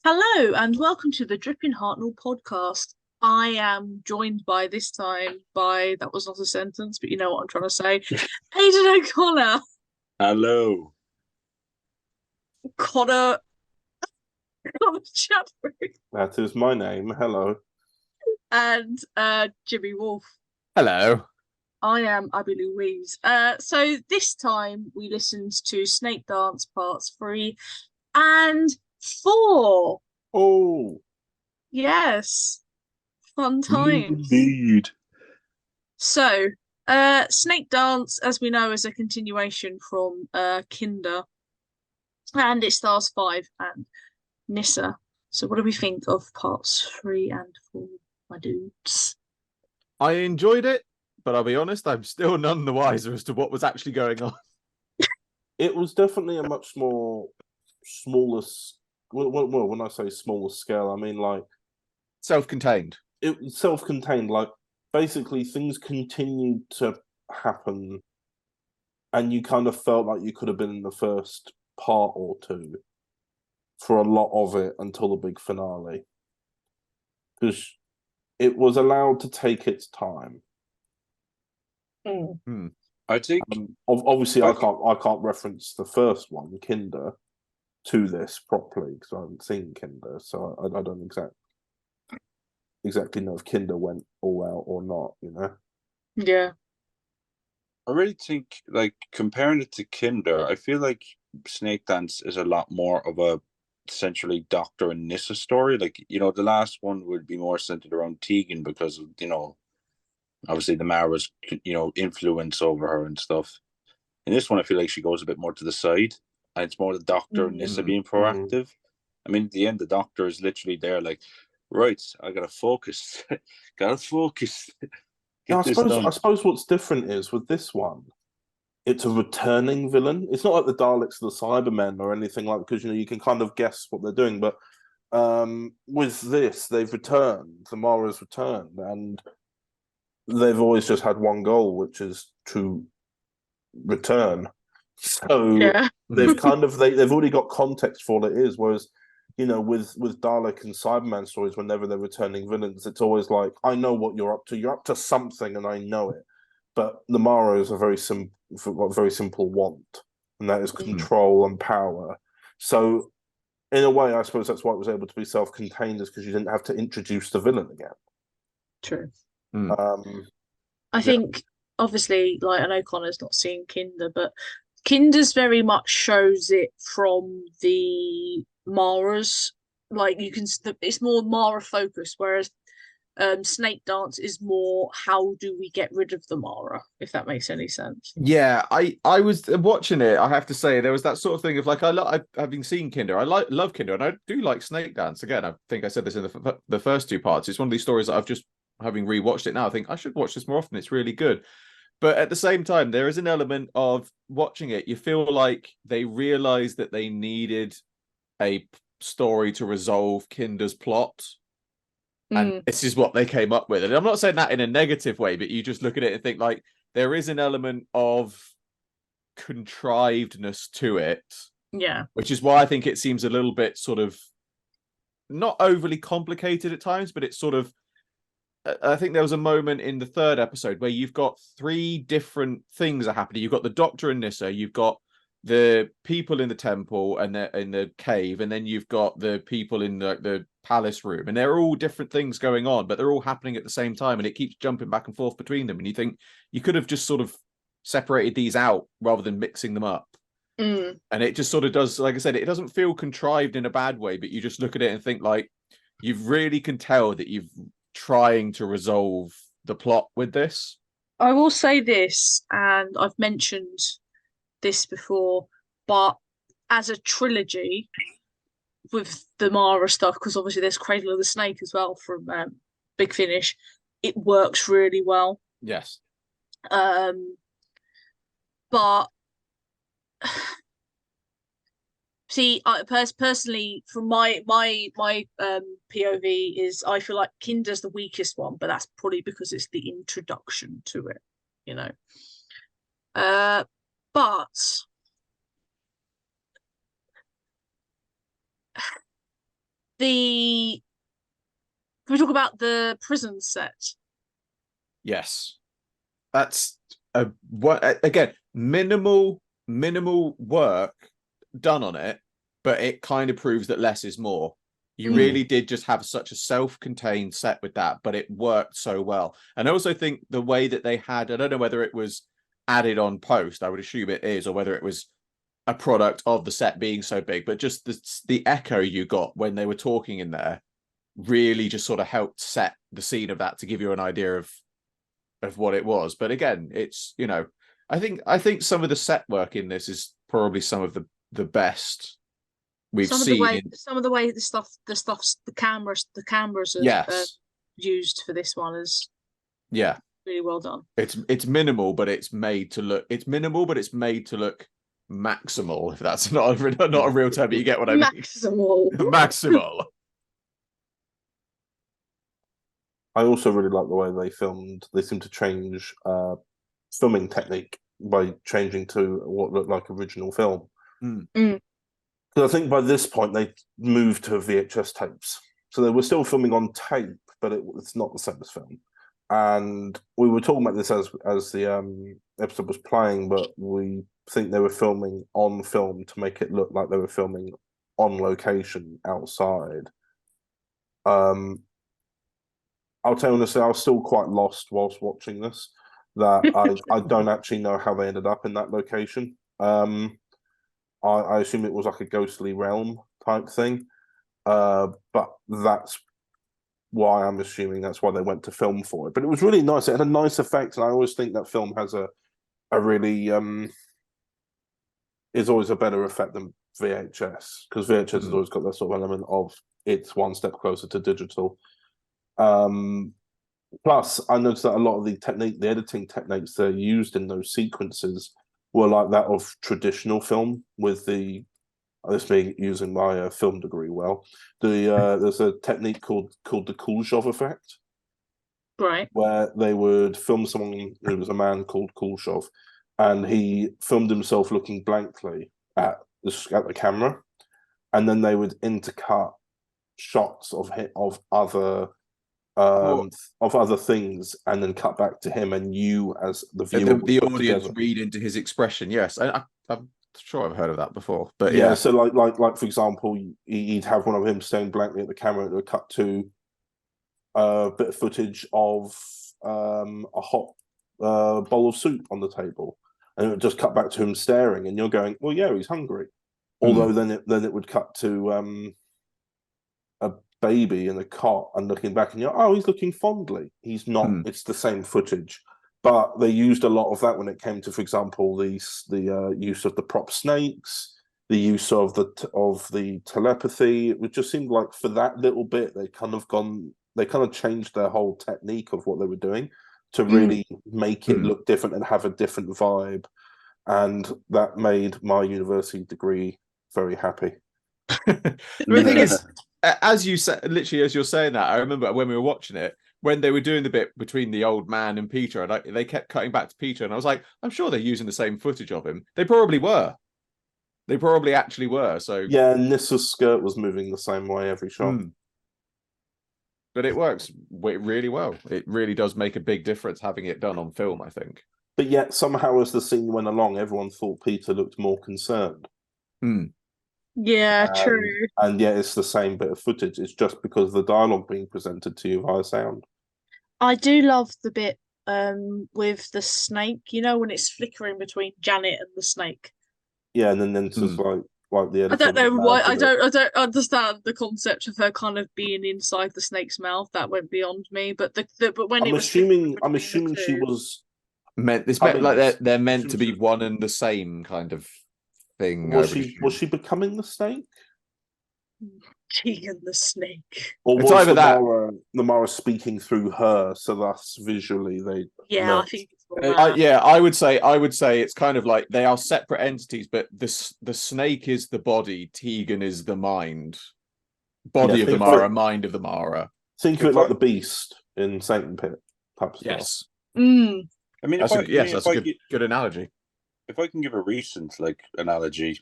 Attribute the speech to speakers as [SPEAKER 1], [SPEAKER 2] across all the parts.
[SPEAKER 1] Hello and welcome to the Dripping Hartnell Podcast. I am joined this time by, that was not a sentence, but you know what I'm trying to say, Aidan O'Connor.
[SPEAKER 2] Hello.
[SPEAKER 1] Connor Chadwick.
[SPEAKER 2] That is my name. Hello.
[SPEAKER 1] And Jimi Wolfe.
[SPEAKER 3] Hello.
[SPEAKER 1] I am Louise. So this time we listened to Snakedance Parts 3 and 4.
[SPEAKER 2] Oh.
[SPEAKER 1] Yes. Fun times.
[SPEAKER 2] Indeed.
[SPEAKER 1] So, Snakedance, as we know, is a continuation from Kinder. And it stars 5 and Nissa. So what do we think of parts 3 and 4, my dudes?
[SPEAKER 3] I enjoyed it, but I'll be honest, I'm still none the wiser as to what was actually going on.
[SPEAKER 2] It was definitely a much more smaller. Well, when I say smaller scale, I mean like
[SPEAKER 3] Self-contained.
[SPEAKER 2] It was self-contained. Like basically, things continued to happen, and you kind of felt like you could have been in the first part or two for a lot of it until the big finale, because it was allowed to take its time.
[SPEAKER 4] I think
[SPEAKER 2] Obviously, I can't reference the first one, Kinder, to this properly because I haven't seen Kinder, so I don't exactly know if Kinder went all out or not. You know?
[SPEAKER 1] Yeah.
[SPEAKER 4] I really think, like, comparing it to Kinder, I feel like Snakedance is a lot more of a essentially Doctor and Nissa story. Like, you know, the last one would be more centered around Tegan because of, you know, obviously the Mara's, you know, influence over her and stuff. In this one, I feel like she goes a bit more to the side, and it's more the Doctor and Nissa being proactive. I mean, at the end, the Doctor is literally there, like, right, I gotta focus, gotta focus.
[SPEAKER 2] I suppose what's different is with this one, it's a returning villain. It's not like the Daleks or the Cybermen or anything like, because you know you can kind of guess what they're doing. But with this, they've returned. The Mara's returned, and they've always just had one goal, which is to return. So they've kind of they've already got context for what it is. Whereas, you know, with Dalek and Cyberman stories, whenever they're returning villains, it's always like, I know what you're up to. You're up to something, and I know it. But the Mara is a very simple want, and that is control and power. So, in a way, I suppose that's why it was able to be self-contained, is because you didn't have to introduce the villain again.
[SPEAKER 1] True.
[SPEAKER 2] I
[SPEAKER 1] think, obviously, like, I know Connor's not seen Kinder, but Kinder's very much shows it from the Mara's, like, you can, it's more Mara focused, whereas Snakedance is more how do we get rid of the Mara, if that makes any sense.
[SPEAKER 3] Yeah, I was watching it. I have to say there was that sort of thing of like, having seen Kinder, I love Kinder, and I do like Snakedance. Again, I think I said this in the first two parts. It's one of these stories that I've just, having rewatched it now, I think I should watch this more often. It's really good. But at the same time, there is an element of watching it, you feel like they realized that they needed a story to resolve Kinder's plot. And this is what they came up with. And I'm not saying that in a negative way, but you just look at it and think, like, there is an element of contrivedness to it.
[SPEAKER 1] Yeah.
[SPEAKER 3] Which is why I think it seems a little bit sort of not overly complicated at times, but it's sort of, I think there was a moment in the third episode where you've got 3 different things are happening. You've got the Doctor and Nissa, you've got the people in the temple and in the cave, and then you've got the people in the palace room, and they're all different things going on, but they're all happening at the same time, and it keeps jumping back and forth between them. And you think you could have just sort of separated these out rather than mixing them up. And it just sort of does, like I said, it doesn't feel contrived in a bad way, but you just look at it and think like you really can tell that you've trying to resolve the plot with this.
[SPEAKER 1] I will say this, and I've mentioned this before, but as a trilogy with the Mara stuff, because obviously there's Cradle of the Snake as well from Big Finish, it works really well.
[SPEAKER 3] Yes.
[SPEAKER 1] But see, I personally, from my POV, is I feel like Kinder's the weakest one, but that's probably because it's the introduction to it, you know. But can we talk about the prison set?
[SPEAKER 3] Yes, that's again minimal work done on it, but it kind of proves that less is more. You really did just have such a self-contained set with that, but it worked so well. And I also think the way that they had, I don't know whether it was added on post, I would assume it is, or whether it was a product of the set being so big, but just the echo you got when they were talking in there really just sort of helped set the scene of that to give you an idea of what it was. But again, it's, you know, I think some of the set work in this is probably some of the best we've seen.
[SPEAKER 1] Some of the way the cameras are used for this one is really well done.
[SPEAKER 3] It's minimal, but it's made to look maximal, if that's not a real term, but you get what I mean. Maximal.
[SPEAKER 2] I also really like the way they filmed. They seem to change filming technique by changing to what looked like original film. So I think by this point they moved to VHS tapes. So they were still filming on tape, but it's not the same as film. And we were talking about this as the episode was playing, but we think they were filming on film to make it look like they were filming on location outside. I'll tell you honestly, I was still quite lost whilst watching this. That I don't actually know how they ended up in that location. I assume it was like a ghostly realm type thing, but that's why I'm assuming that's why they went to film for it. But it was really nice. It had a nice effect, and I always think that film has a really is always a better effect than VHS, because VHS has always got that sort of element of it's one step closer to digital. Plus, I noticed that a lot of the editing techniques that are used in those sequences were like that of traditional film, with this being using my film degree well. There's a technique called the Kuleshov effect,
[SPEAKER 1] right?
[SPEAKER 2] Where they would film someone who was a man called Kuleshov, and he filmed himself looking blankly at the camera, and then they would intercut shots of other things, and then cut back to him, and you as the viewer,
[SPEAKER 3] the audience read into his expression. Yes, I'm sure I've heard of that before. But
[SPEAKER 2] yeah, so like for example, you'd have one of him staring blankly at the camera, and it would cut to a bit of footage of a hot bowl of soup on the table, and it would just cut back to him staring, and you're going, well, yeah, he's hungry. Although then it would cut to a baby in a cot and looking back, and you're, oh, he's looking fondly. He's not. It's the same footage, but they used a lot of that when it came to, for example, the use of the prop snakes, the use of the telepathy. It just seemed like for that little bit they kind of changed their whole technique of what they were doing to really make it look different and have a different vibe, and that made my university degree very happy.
[SPEAKER 3] The thing is, as you said, literally as you're saying that, I remember when we were watching it, when they were doing the bit between the old man and Peter, and they kept cutting back to Peter, and I was like, I'm sure they're using the same footage of him. They probably were. They probably actually were. So
[SPEAKER 2] yeah, Nissa's skirt was moving the same way every shot.
[SPEAKER 3] But it works really well. It really does make a big difference having it done on film, I think.
[SPEAKER 2] But yet somehow as the scene went along, everyone thought Peter looked more concerned.
[SPEAKER 1] Yeah, true.
[SPEAKER 2] And yet it's the same bit of footage. It's just because of the dialogue being presented to you via sound.
[SPEAKER 1] I do love the bit with the snake, when it's flickering between Janet and the snake.
[SPEAKER 2] Yeah, and then it's just like the
[SPEAKER 1] I
[SPEAKER 2] editor.
[SPEAKER 1] don't know why. I don't understand the concept of her kind of being inside the snake's mouth. That went beyond me. But but when
[SPEAKER 2] I'm assuming she was
[SPEAKER 3] meant. It's meant like they're meant to be one and the same kind of thing.
[SPEAKER 2] Was she becoming the snake?
[SPEAKER 1] Tegan the snake.
[SPEAKER 2] Or was either the Mara speaking through her, so thus visually they
[SPEAKER 1] I think
[SPEAKER 3] I would say it's kind of like they are separate entities, but the snake is the body, Tegan is the mind. Body of the Mara, mind of the Mara.
[SPEAKER 2] Think of it like the beast in Satan Pit type stuff.
[SPEAKER 3] Yes.
[SPEAKER 4] I mean, that's
[SPEAKER 3] a good analogy.
[SPEAKER 4] If I can give a recent analogy,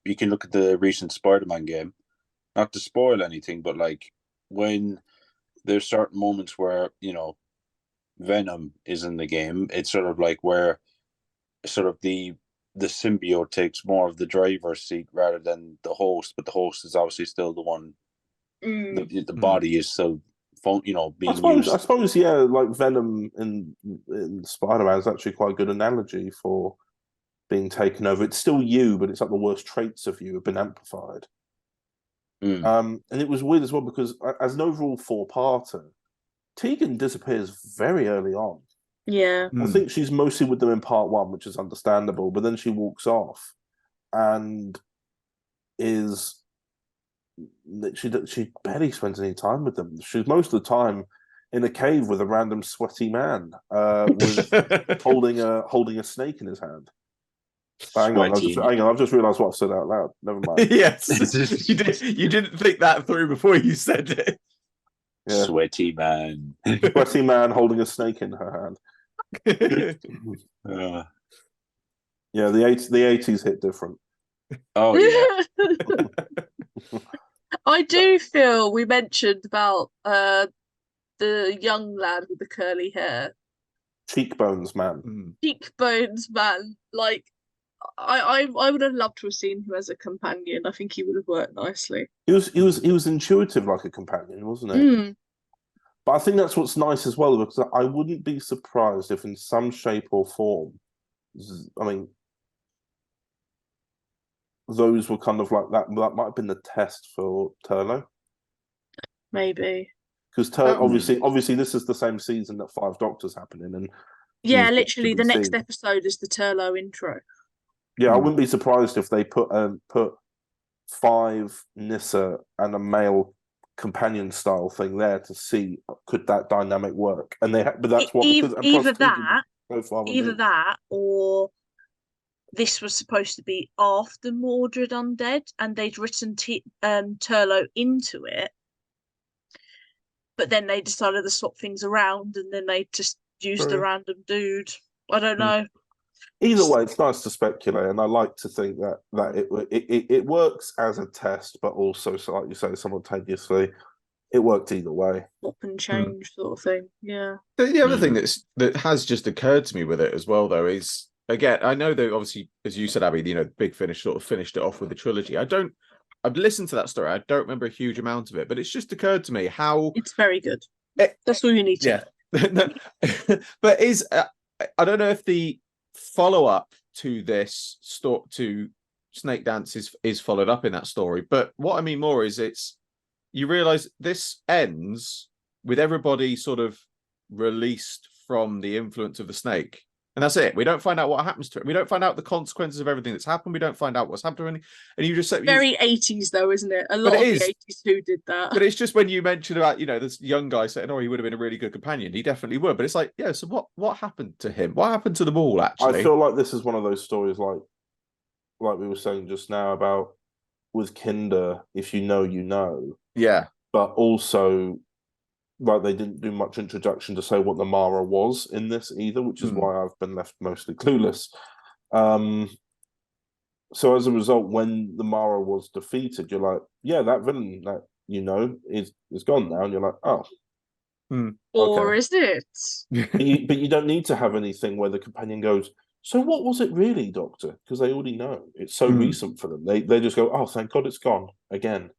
[SPEAKER 4] you can look at the recent Spider-Man game. Not to spoil anything, but when there's certain moments where Venom is in the game, it's sort of like where sort of the symbiote takes more of the driver's seat rather than the host, but the host is obviously still the one. The body is still, being used.
[SPEAKER 2] I suppose, yeah, like Venom in Spider-Man is actually quite a good analogy for being taken over. It's still you, but it's like the worst traits of you have been amplified. And it was weird as well because as an overall four-parter, Tegan disappears very early on.
[SPEAKER 1] Yeah.
[SPEAKER 2] I think she's mostly with them in part one, which is understandable, but then she walks off and she barely spends any time with them. She's most of the time in a cave with a random sweaty man holding a snake in his hand. Hang on, I've just realised what I've said out loud. Never mind.
[SPEAKER 3] Yes, you didn't think that through before you said it.
[SPEAKER 2] Yeah.
[SPEAKER 4] Sweaty man.
[SPEAKER 2] Sweaty man holding a snake in her hand. Yeah, the 80s hit different.
[SPEAKER 4] Oh yeah.
[SPEAKER 1] I do feel we mentioned about the young lad with the curly hair.
[SPEAKER 2] Cheekbones man.
[SPEAKER 1] Cheekbones man. I would have loved to have seen him as a companion. I think he would have worked nicely.
[SPEAKER 2] He was intuitive like a companion, wasn't he? But I think that's what's nice as well, because I wouldn't be surprised if in some shape or form, I mean, those were kind of like that might have been the test for Turlo.
[SPEAKER 1] Maybe.
[SPEAKER 2] Because obviously this is the same season that Five Doctors happening, and
[SPEAKER 1] literally the next episode is the Turlo intro.
[SPEAKER 2] Yeah, I wouldn't be surprised if they put 5 Nyssa and a male companion style thing there to see could that dynamic work, and but that's what
[SPEAKER 1] either that or this was supposed to be after Mordred Undead, and they'd written Turlo into it, but then they decided to swap things around, and then they just used a random dude. I don't know.
[SPEAKER 2] Either way, it's nice to speculate, and I like to think that it works as a test, but also, so like you say, simultaneously, it worked either way.
[SPEAKER 1] Swap and change sort of thing. Yeah.
[SPEAKER 3] The other thing that has just occurred to me with it as well, though, is again, I know that obviously, as you said, Abby, Big Finish sort of finished it off with a trilogy. I've listened to that story. I don't remember a huge amount of it, but it's just occurred to me how
[SPEAKER 1] it's very good. That's all you need to
[SPEAKER 3] know. But I don't know if the follow-up to this to Snakedance is followed up in that story, but what I mean more is you realize this ends with everybody sort of released from the influence of the snake, and that's it. We don't find out what happens to it. We don't find out the consequences of everything that's happened. We don't find out what's happened to anything. And you just said
[SPEAKER 1] very 80s though, isn't it? A lot of the 80s who did that.
[SPEAKER 3] But it's just when you mentioned about this young guy saying, "Oh, he would have been a really good companion." He definitely would. But it's like, yeah. So what happened to him? What happened to them all? Actually,
[SPEAKER 2] I feel like this is one of those stories, like we were saying just now about with Kinder. If you know, you know.
[SPEAKER 3] Yeah.
[SPEAKER 2] But also, like, they didn't do much introduction to say what the Mara was in this either, which is why I've been left mostly clueless. So as a result, when the Mara was defeated, you're like, yeah, that villain that is gone now, and you're like, oh,
[SPEAKER 1] Or is it?
[SPEAKER 2] But you don't need to have anything where the companion goes, so what was it really, Doctor? Because they already know. It's so recent for them. They just go, oh, thank God it's gone again.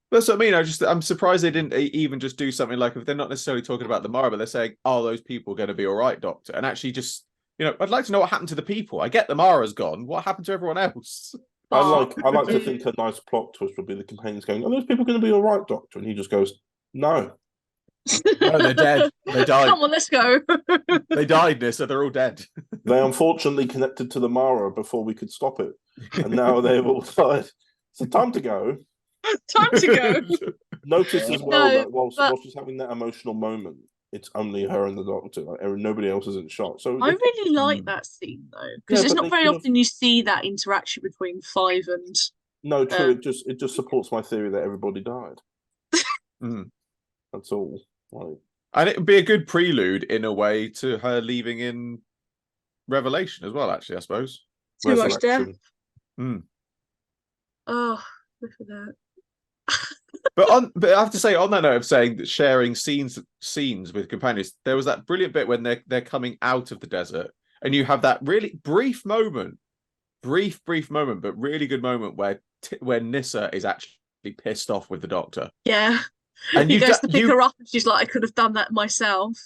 [SPEAKER 3] That's what I mean. I'm surprised they didn't even just do something like, if they're not necessarily talking about the Mara, but they're saying, "Oh, those people are going to be all right, Doctor," and actually just, I'd like to know what happened to the people. I get the Mara's gone. What happened to everyone else?
[SPEAKER 2] I like to think a nice plot twist would be the companions going, "Are those people going to be all right, Doctor?" And he just goes, "No,
[SPEAKER 3] no, they're dead. They died.
[SPEAKER 1] Come on, let's go."
[SPEAKER 3] They died, so they're all dead.
[SPEAKER 2] They unfortunately connected to the Mara before we could stop it, and now they've all died. So time to go."
[SPEAKER 1] Time to go.
[SPEAKER 2] Notice as well that whilst she's having that emotional moment, it's only her and the Doctor. Like, nobody else is in shot. So
[SPEAKER 1] I really like that scene though, because it's not very often you see that interaction between Five and.
[SPEAKER 2] No, true. It just supports my theory that everybody died. That's all.
[SPEAKER 3] And it would be a good prelude in a way to her leaving in Revelation as well. Actually, I suppose.
[SPEAKER 1] Too much death.
[SPEAKER 3] Oh,
[SPEAKER 1] look at that.
[SPEAKER 3] But I have to say, on that note of saying that sharing scenes with companions, there was that brilliant bit when they're coming out of the desert, and you have that really brief moment, but really good moment where Nyssa is actually pissed off with the Doctor.
[SPEAKER 1] Yeah, and he goes to pick her up, and she's like, "I could have done that myself."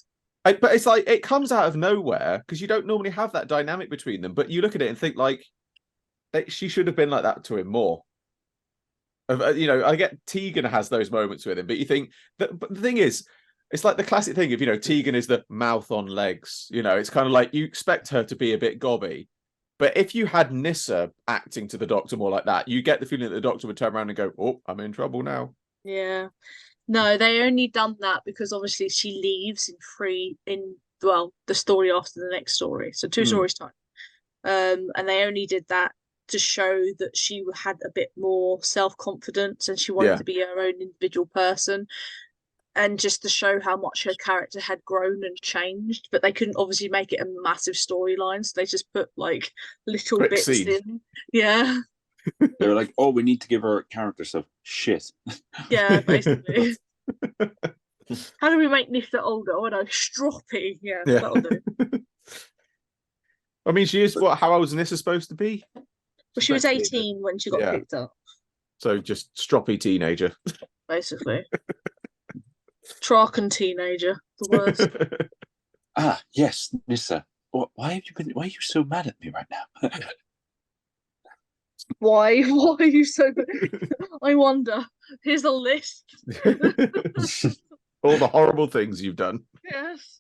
[SPEAKER 3] But it's like it comes out of nowhere because you don't normally have that dynamic between them. But you look at it and think like, she should have been like that to him more. I get Tegan has those moments with him, but you think but the thing is, it's like the classic thing of, Tegan is the mouth on legs. It's kind of like you expect her to be a bit gobby. But if you had Nyssa acting to the Doctor more like that, you get the feeling that the Doctor would turn around and go, "Oh, I'm in trouble now."
[SPEAKER 1] Yeah. No, they only done that because obviously she leaves the story after the next story. So 2 stories time. And they only did that to show that she had a bit more self-confidence and she wanted to be her own individual person, and just to show how much her character had grown and changed. But they couldn't obviously make it a massive storyline, so they just put like little
[SPEAKER 3] quick
[SPEAKER 1] bits
[SPEAKER 3] scene
[SPEAKER 1] in. Yeah.
[SPEAKER 4] They were like, "Oh, we need to give her character stuff." Shit.
[SPEAKER 1] Yeah, basically. How do we make Nyssa older? Oh no, stroppy. Yeah, that'll do.
[SPEAKER 3] I mean, she is how old is Nyssa supposed to be?
[SPEAKER 1] Well, she was 18 when she got picked up.
[SPEAKER 3] So just stroppy teenager.
[SPEAKER 1] Basically. Traken teenager, the worst.
[SPEAKER 4] Yes, Nyssa. Why are you so mad at me right now?
[SPEAKER 1] Why are you so I wonder. Here's a list.
[SPEAKER 3] All the horrible things you've done.
[SPEAKER 1] Yes.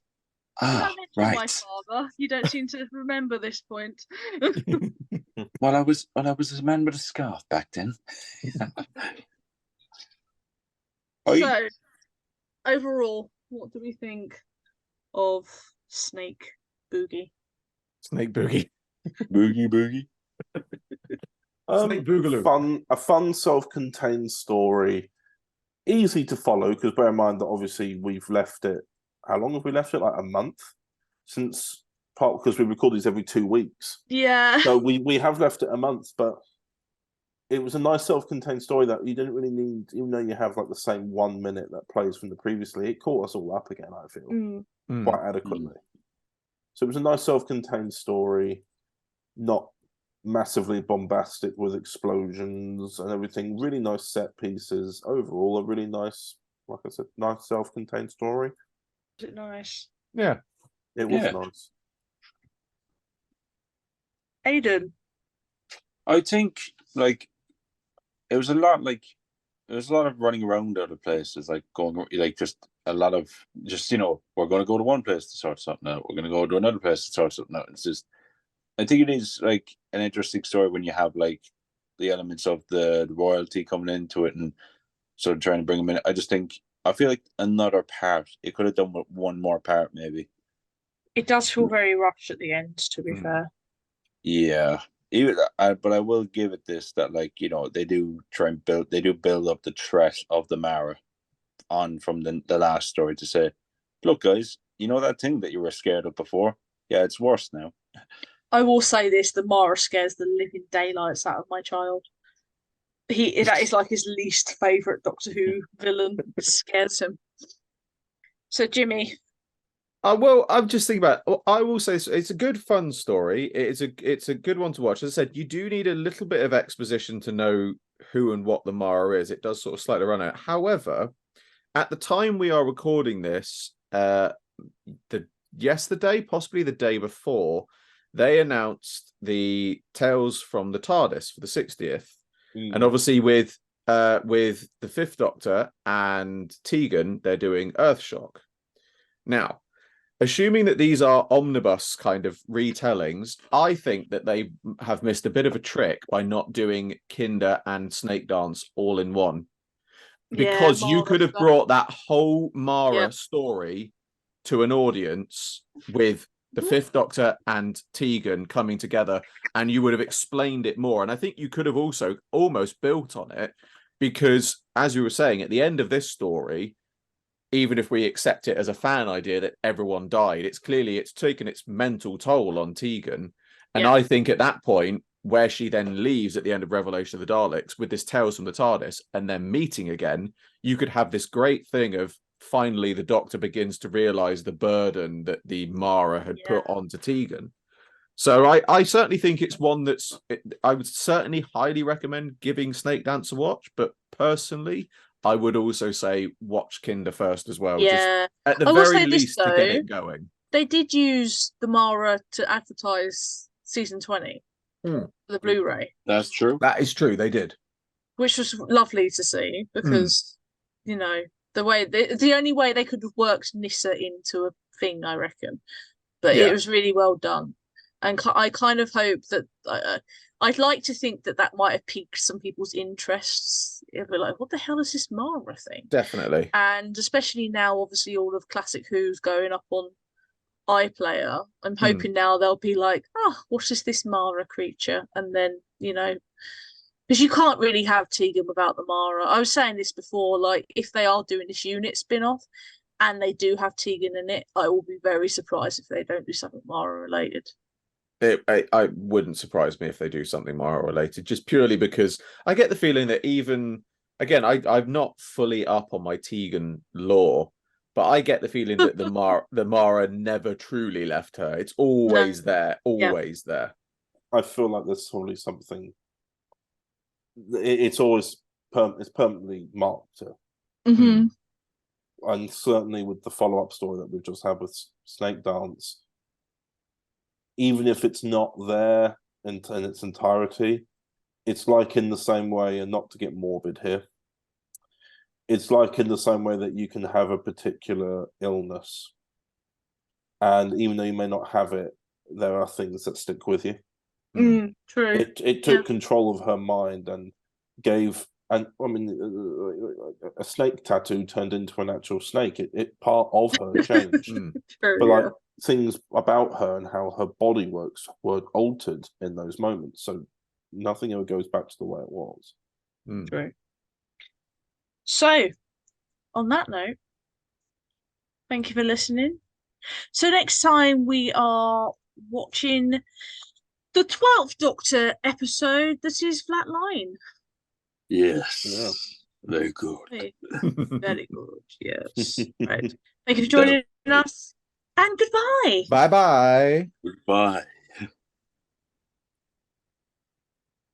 [SPEAKER 4] Right.
[SPEAKER 1] My father. You don't seem to remember this point.
[SPEAKER 4] Well, I was a man with a scarf back then.
[SPEAKER 1] So, overall, what do we think of Snake Boogie?
[SPEAKER 3] Snake Boogie.
[SPEAKER 4] Boogie.
[SPEAKER 3] Snake Boogaloo.
[SPEAKER 2] A fun self-contained story, easy to follow, because bear in mind that obviously we've left it. How long have we left it? Like a month since because we record these every 2 weeks.
[SPEAKER 1] Yeah.
[SPEAKER 2] So we have left it a month, but it was a nice self-contained story that you didn't really need, even though you have like the same 1 minute that plays from the previously. It caught us all up again, I feel, quite adequately. So it was a nice self-contained story, not massively bombastic with explosions and everything. Really nice set pieces. Overall, a really nice, like I said, nice self-contained story.
[SPEAKER 1] Was it nice?
[SPEAKER 3] Yeah.
[SPEAKER 2] It was nice.
[SPEAKER 1] Aidan?
[SPEAKER 4] I think it was a lot of running around other places, like going just a lot of we're going to go to one place to sort something out, we're going to go to another place to sort something out. It's just, I think it is like an interesting story when you have like the elements of the royalty coming into it and sort of trying to bring them in. I feel like another part, it could have done with one more part maybe.
[SPEAKER 1] It does feel very rushed at the end, to be fair.
[SPEAKER 4] Yeah. But I will give it this, that they do build up the threat of the Mara on from the last story to say, look guys, that thing that you were scared of before? Yeah, it's worse now. I
[SPEAKER 1] will say this, the Mara scares the living daylights out of my child. That is like his least favourite Doctor Who villain. It scares him. So Jimmy.
[SPEAKER 3] Well, I'm just thinking about. I will say it's a good, fun story. It's a good one to watch. As I said, you do need a little bit of exposition to know who and what the Mara is. It does sort of slightly run out. However, at the time we are recording this, yesterday, possibly the day before, they announced the Tales from the TARDIS for the 60th, and obviously with the Fifth Doctor and Tegan, they're doing Earthshock. Now, assuming that these are omnibus kind of retellings, I think that they have missed a bit of a trick by not doing Kinder and Snakedance all in one. Because you could have brought that whole Mara story to an audience with the Fifth Doctor and Tegan coming together, and you would have explained it more. And I think you could have also almost built on it, because, as you were saying, at the end of this story, even if we accept it as a fan idea that everyone died, it's taken its mental toll on Tegan. And I think at that point, where she then leaves at the end of Revelation of the Daleks with this Tales from the TARDIS and then meeting again, you could have this great thing of finally the Doctor begins to realize the burden that the Mara had put onto Tegan. So I certainly think it's one I would certainly highly recommend giving Snakedance a watch, but personally, I would also say watch Kinder first as well.
[SPEAKER 1] Yeah.
[SPEAKER 3] Just at the very least to get it going.
[SPEAKER 1] They did use the Mara to advertise season 20, the Blu-ray.
[SPEAKER 4] That's true.
[SPEAKER 3] That is true. They did.
[SPEAKER 1] Which was lovely to see because, you know, the only way they could have worked Nyssa into a thing, I reckon. But it was really well done. And I kind of hope that I'd like to think that might have piqued some people's interests. It'd be like, what the hell is this Mara thing?
[SPEAKER 3] Definitely.
[SPEAKER 1] And especially now, obviously, all of Classic Who's going up on iPlayer. I'm hoping now they'll be like, what is this Mara creature? And then, you know, because you can't really have Tegan without the Mara. I was saying this before, like, if they are doing this unit spin-off and they do have Tegan in it, I will be very surprised if they don't do something Mara related.
[SPEAKER 3] I wouldn't surprise me if they do something Mara related, just purely because I get the feeling that even, again, I'm not fully up on my Tegan lore, but I get the feeling that the Mara never truly left her. It's always there, always there.
[SPEAKER 2] I feel like there's probably something. It's always it's permanently marked her. And certainly with the follow-up story that we've just had with Snakedance, even if it's not there in its entirety, it's like in the same way, and not to get morbid here, it's like in the same way that you can have a particular illness, and even though you may not have it, there are things that stick with you.
[SPEAKER 1] True.
[SPEAKER 2] It took control of her mind and gave, and I mean, a snake tattoo turned into an actual snake. It part of her changed.
[SPEAKER 1] True,
[SPEAKER 2] but like things about her and how her body works were altered in those moments. So nothing ever goes back to the way it was.
[SPEAKER 1] True. So, on that note, thank you for listening. So next time we are watching the 12th Doctor episode that is Flatline.
[SPEAKER 4] Yes.
[SPEAKER 2] Yeah.
[SPEAKER 4] Very good.
[SPEAKER 1] Very good, yes. Right. Thank you for joining us, and goodbye.
[SPEAKER 3] Bye-bye.
[SPEAKER 4] Goodbye.